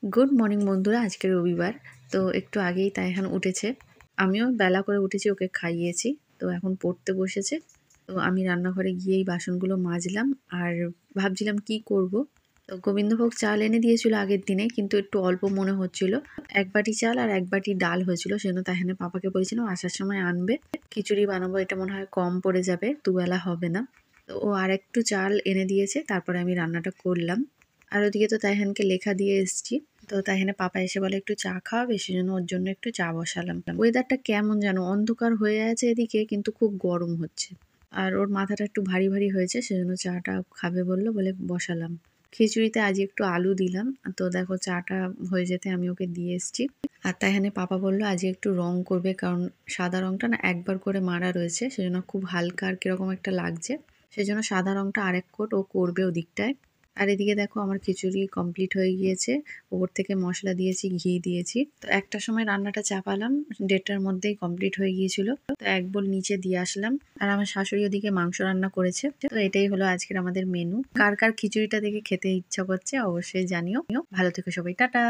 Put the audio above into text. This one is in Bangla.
গুড মর্নিং বন্ধুরা, আজকে রবিবার। তো একটু আগেই তাইহান উঠেছে, আমিও বেলা করে উঠেছি, ওকে খাইয়েছি। তো এখন পড়তে বসেছে। তো আমি রান্নাঘরে গিয়েই বাসনগুলো মাজলাম আর ভাবছিলাম কি করব। তো গোবিন্দভোগ চাল এনে দিয়েছিল আগের দিনে, কিন্তু একটু অল্প মনে হচ্ছিল। এক বাটি চাল আর এক বাটি ডাল হয়েছিল, সেজন্য তাইহানের পাপাকে বলেছিলাম আসার সময় আনবে। খিচুড়ি বানাবো, এটা মনে হয় কম পড়ে যাবে, দুবেলা হবে না। তো ও আর একটু চাল এনে দিয়েছে, তারপরে আমি রান্নাটা করলাম। আর ওদিকে তো তাইহানকে লেখা দিয়ে এসেছি। তো তাইহানে পাপা এসে বলে একটু চা খাওয়াবে, সেজন্য ওর জন্য একটু চা বসালাম। ওয়েদারটা কেমন যেন অন্ধকার হয়ে আছে এদিকে, কিন্তু খুব গরম হচ্ছে। আর ওর মাথাটা একটু ভারী ভারী হয়েছে, সেজন্য চাটা খাবে বললো বলে বসালাম। খিচুড়িতে আজ একটু আলু দিলাম। তো দেখো চাটা হয়ে যেতে আমি ওকে দিয়ে এসেছি। আর তাইহানে পাপা বললো আজ একটু রং করবে, কারণ সাদা রংটা না একবার করে মারা রয়েছে, সেজন্য খুব হালকা আর কিরকম একটা লাগছে। সেজন্য সাদা রংটা আরেক কোট ও করবে ওদিকটায়। আর এদিকে দেখো আমার খিচুড়ি কমপ্লিট হয়ে গিয়েছে। ওপর থেকে মশলা দিয়েছি, ঘি দিয়েছি। তো একটা সময় রান্নাটা চাপালাম, 1:30টার মধ্যেই কমপ্লিট হয়ে গিয়েছিল। তো এক বোল নিচে দিয়ে আসলাম। আর আমার শাশুড়ি ওদিকে মাংস রান্না করেছে। তো এটাই হলো আজকের আমাদের মেনু। কার কার খিচুড়িটা দেখে খেতে ইচ্ছা করছে অবশ্যই জানিও। ভালো থেকো সবাই, টাটা।